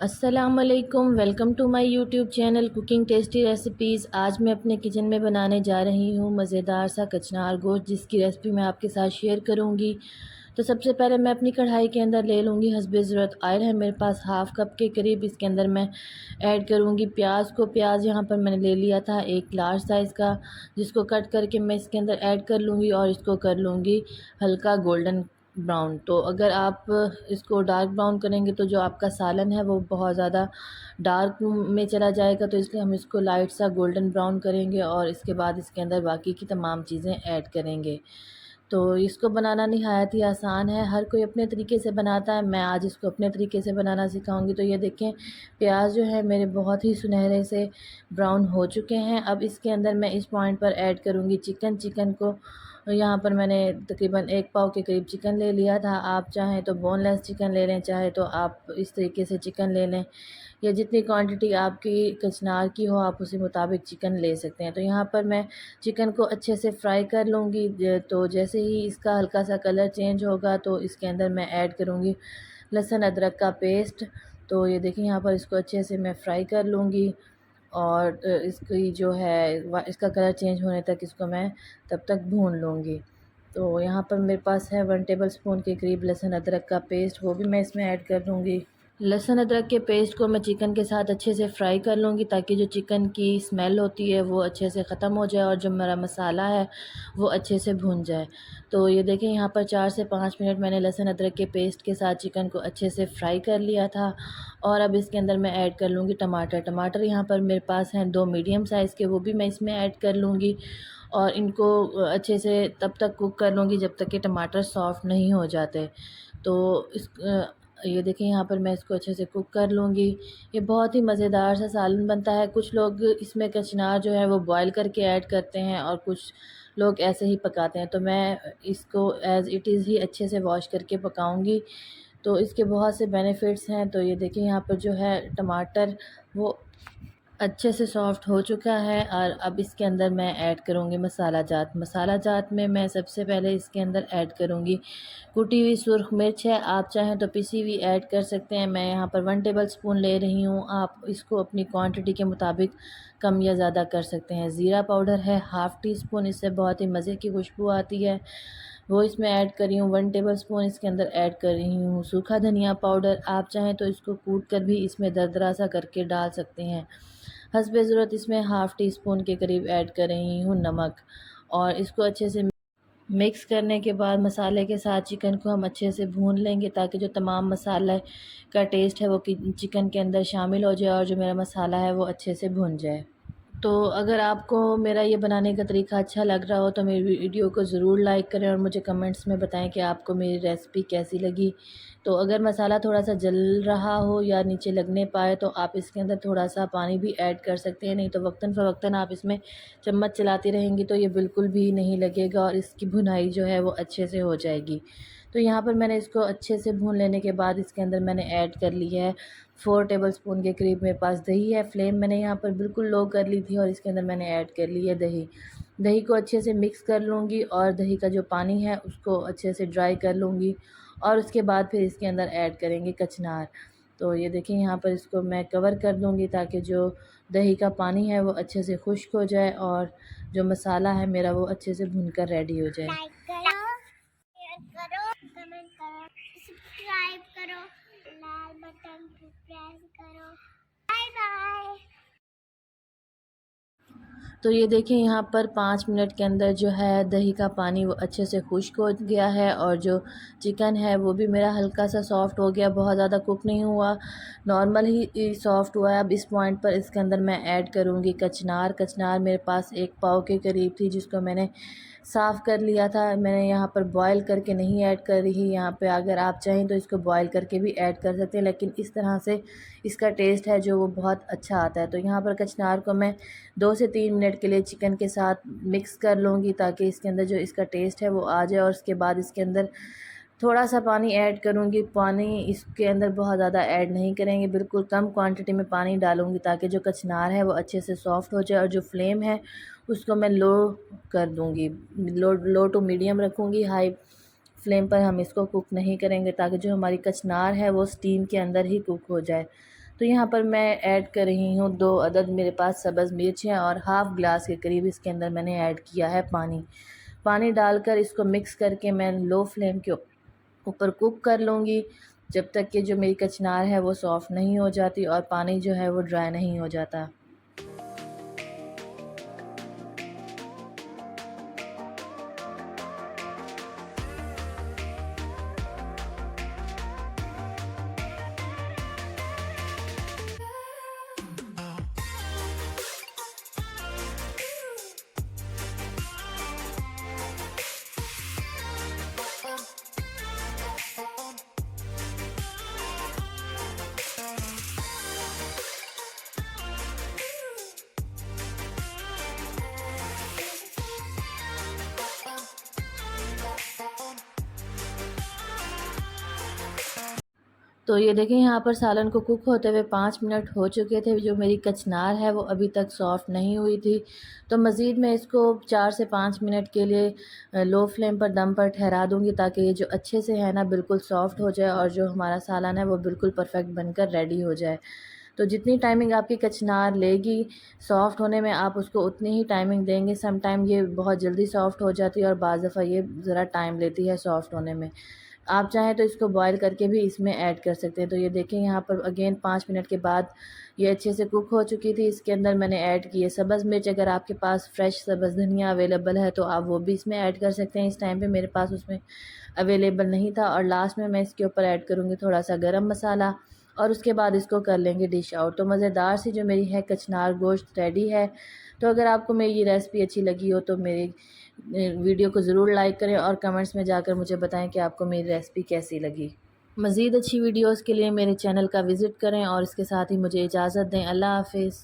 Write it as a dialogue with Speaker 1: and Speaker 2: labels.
Speaker 1: अस्सलामुअलैकुम, welcome to my YouTube channel cooking tasty recipes. आज मैं अपने किचन में बनाने जा रही हूँ मज़ेदार सा कचनार गोश्त, जिसकी रेसिपी मैं आपके साथ शेयर करूँगी। तो सबसे पहले मैं अपनी कढ़ाई के अंदर ले लूँगी हस्बे ज़रूरत ऑयल है मेरे पास हाफ़ कप के करीब। इसके अंदर मैं ऐड करूँगी प्याज को। प्याज यहाँ पर मैंने ले लिया था एक लार्ज साइज़ का, जिसको कट करके मैं इसके अंदर ऐड कर लूँगी और इसको कर लूँगी हल्का गोल्डन ब्राउन। तो अगर आप इसको डार्क ब्राउन करेंगे तो जो आपका सालन है वो बहुत ज़्यादा डार्क में चला जाएगा, तो इसलिए हम इसको लाइट सा गोल्डन ब्राउन करेंगे और इसके बाद इसके अंदर बाकी की तमाम चीज़ें ऐड करेंगे। तो इसको बनाना निहायत ही आसान है, हर कोई अपने तरीके से बनाता है, मैं आज इसको अपने तरीके से बनाना सिखाऊंगी। तो ये देखें, प्याज जो है मेरे बहुत ही सुनहरे से ब्राउन हो चुके हैं। अब इसके अंदर मैं इस पॉइंट पर ऐड करूँगी चिकन को। यहाँ पर मैंने तकरीबन 1 पाव के करीब चिकन ले लिया था। आप चाहें तो बोनलेस चिकन ले लें, चाहे तो आप इस तरीके से चिकन ले लें, या जितनी क्वांटिटी आपकी कचनार की हो आप उसी मुताबिक चिकन ले सकते हैं। तो यहाँ पर मैं चिकन को अच्छे से फ्राई कर लूँगी। तो जैसे ही इसका हल्का सा कलर चेंज होगा तो इसके अंदर मैं ऐड करूँगी लहसुन अदरक का पेस्ट। तो ये देखिए, यहाँ पर इसको अच्छे से मैं फ्राई कर लूँगी और इसकी जो है इसका कलर चेंज होने तक इसको मैं तब तक भून लूँगी। तो यहाँ पर मेरे पास है 1 टेबल स्पून के करीब लहसुन अदरक का पेस्ट, वो भी मैं इसमें ऐड कर दूँगी। लहसुन अदरक के पेस्ट को मैं चिकन के साथ अच्छे से फ्राई कर लूँगी, ताकि जो चिकन की स्मेल होती है वो अच्छे से ख़त्म हो जाए और जो मेरा मसाला है वो अच्छे से भुन जाए। तो ये देखें, यहाँ पर 4 से 5 मिनट मैंने लहसुन अदरक के पेस्ट के साथ चिकन को अच्छे से फ्राई कर लिया था। और अब इसके अंदर मैं ऐड कर लूँगी टमाटर। टमाटर यहाँ पर मेरे पास हैं 2 मीडियम साइज़ के, वो भी मैं इसमें ऐड कर लूँगी और इनको अच्छे से तब तक कुक कर लूँगी जब तक कि टमाटर सॉफ़्ट नहीं हो जाते। तो ये देखिए, यहाँ पर मैं इसको अच्छे से कुक कर लूँगी। ये बहुत ही मज़ेदार सा सालन बनता है। कुछ लोग इसमें कचनार जो है वो बॉयल करके ऐड करते हैं और कुछ लोग ऐसे ही पकाते हैं। तो मैं इसको एज़ इट इज़ ही अच्छे से वॉश करके पकाऊँगी। तो इसके बहुत से बेनिफिट्स हैं। तो ये देखिए, यहाँ पर जो है टमाटर वो अच्छे से सॉफ़्ट हो चुका है और अब इसके अंदर मैं ऐड करूँगी मसाला जात। मसाला जात में मैं सबसे पहले इसके अंदर ऐड करूँगी कुटी हुई सुरख मिर्च है, आप चाहें तो पिसी हुई ऐड कर सकते हैं। मैं यहाँ पर 1 टेबल स्पून ले रही हूँ, आप इसको अपनी क्वांटिटी के मुताबिक कम या ज़्यादा कर सकते हैं। ज़ीरा पाउडर है हाफ़ टी स्पून, इससे बहुत ही मज़े की खुशबू आती है, वो इसमें ऐड कर रही हूँ। 1 टेबल स्पून इसके अंदर ऐड कर रही हूँ सूखा धनिया पाउडर, आप चाहें तो इसको कूट कर भी इसमें दरदरा सा करके डाल सकते हैं। हस्बे ज़रूरत इसमें हाफ़ टी स्पून के करीब ऐड कर रही हूँ नमक, और इसको अच्छे से मिक्स करने के बाद मसाले के साथ चिकन को हम अच्छे से भून लेंगे, ताकि जो तमाम मसाले का टेस्ट है वो चिकन के अंदर शामिल हो जाए और जो मेरा मसाला है वो अच्छे से भुन जाए। तो अगर आपको मेरा ये बनाने का तरीका अच्छा लग रहा हो तो मेरी वीडियो को ज़रूर लाइक करें और मुझे कमेंट्स में बताएं कि आपको मेरी रेसिपी कैसी लगी। तो अगर मसाला थोड़ा सा जल रहा हो या नीचे लगने पाए तो आप इसके अंदर थोड़ा सा पानी भी ऐड कर सकते हैं, नहीं तो वक्तन फ़वक्तन आप इसमें चम्मच चलाती रहेंगी तो ये बिल्कुल भी नहीं लगेगा और इसकी भुनाई जो है वो अच्छे से हो जाएगी। तो यहाँ पर मैंने इसको अच्छे से भून लेने के बाद इसके अंदर मैंने ऐड कर लिया है 4 टेबल स्पून के करीब मेरे पास दही है। फ्लेम मैंने यहाँ पर बिल्कुल लो कर ली थी और इसके अंदर मैंने ऐड कर ली है दही। दही को अच्छे से मिक्स कर लूँगी और दही का जो पानी है उसको अच्छे से ड्राई कर लूँगी और उसके बाद फिर इसके अंदर ऐड करेंगे कचनार। तो ये देखिए, यहाँ पर इसको मैं कवर कर दूँगी ताकि जो दही का पानी है वो अच्छे से खुश्क हो जाए और जो मसाला है मेरा वो अच्छे से भुनकर रेडी हो जाए।
Speaker 2: लाइक करो, शेयर करो, कमेंट करो, सब्सक्राइब करो, लाल बटन को प्रेस करो। Bye bye.
Speaker 1: तो ये देखिए, यहाँ पर 5 मिनट के अंदर जो है दही का पानी वो अच्छे से खुश्क हो गया है और जो चिकन है वो भी मेरा हल्का सा सॉफ़्ट हो गया, बहुत ज़्यादा कुक नहीं हुआ, नॉर्मल ही सॉफ़्ट हुआ है। अब इस पॉइंट पर इसके अंदर मैं ऐड करूँगी कचनार। कचनार मेरे पास 1 पाव के करीब थी, जिसको मैंने साफ़ कर लिया था। मैंने यहाँ पर बॉयल करके नहीं ऐड कर रही यहाँ पे, अगर आप चाहें तो इसको बॉयल करके भी ऐड कर सकते हैं, लेकिन इस तरह से इसका टेस्ट है जो वो बहुत अच्छा आता है। तो यहाँ पर कचनार को मैं 2 से 3 मिनट के लिए चिकन के साथ मिक्स कर लूँगी, ताकि इसके अंदर जो इसका टेस्ट है वो आ जाए। और उसके बाद इसके अंदर थोड़ा सा पानी ऐड करूँगी। पानी इसके अंदर बहुत ज़्यादा ऐड नहीं करेंगे, बिल्कुल कम क्वांटिटी में पानी डालूँगी, ताकि जो कचनार है वो अच्छे से सॉफ़्ट हो जाए। और जो फ्लेम है उसको मैं लो कर दूँगी, लो टू मीडियम रखूँगी, हाई फ्लेम पर हम इसको कुक नहीं करेंगे, ताकि जो हमारी कचनार है वो स्टीम के अंदर ही कुक हो जाए। तो यहाँ पर मैं ऐड कर रही हूँ 2 अदद मेरे पास सब्ज़ मिर्च हैं और हाफ़ गिलास के करीब इसके अंदर मैंने ऐड किया है पानी। पानी डालकर इसको मिक्स करके मैं लो फ्लेम के ऊपर कुक कर लूँगी जब तक कि जो मेरी कचनार है वो सॉफ़्ट नहीं हो जाती और पानी जो है वो ड्राई नहीं हो जाता। तो ये देखिए यहाँ पर सालन को कुक होते हुए 5 मिनट हो चुके थे। जो मेरी कचनार है वो अभी तक सॉफ़्ट नहीं हुई थी, तो मज़ीद मैं इसको 4 से 5 मिनट के लिए लो फ्लेम पर दम पर ठहरा दूँगी ताकि ये जो अच्छे से है ना बिल्कुल सॉफ़्ट हो जाए और जो हमारा सालन है वो बिल्कुल परफ़ेक्ट बनकर रेडी हो जाए। तो जितनी टाइमिंग आपकी कचनार लेगी सॉफ़्ट होने में, आप उसको उतनी ही टाइमिंग देंगे। सम टाइम ये बहुत जल्दी सॉफ़्ट हो जाती है और बाज़ दफ़ा ये ज़रा टाइम लेती है सॉफ़्ट होने में। आप चाहें तो इसको बॉयल करके भी इसमें ऐड कर सकते हैं। तो ये देखें यहाँ पर अगेन 5 मिनट के बाद ये अच्छे से कुक हो चुकी थी। इसके अंदर मैंने ऐड की है सब्ज़ मिर्च। अगर आपके पास फ्रेश सब्ज़ धनिया अवेलेबल है तो आप वो भी इसमें ऐड कर सकते हैं। इस टाइम पे मेरे पास उसमें अवेलेबल नहीं था। और लास्ट में मैं इसके ऊपर ऐड करूँगी थोड़ा सा गरम मसाला और उसके बाद इसको कर लेंगे डिश आउट। तो मज़ेदार सी जो मेरी है कचनार गोश्त रेडी है। तो अगर आपको मेरी ये रेसिपी अच्छी लगी हो तो मेरी वीडियो को ज़रूर लाइक करें और कमेंट्स में जाकर मुझे बताएं कि आपको मेरी रेसिपी कैसी लगी। मज़ीद अच्छी वीडियोज़ के लिए मेरे चैनल का विज़िट करें और इसके साथ ही मुझे इजाज़त दें। अल्लाह हाफ़िज़।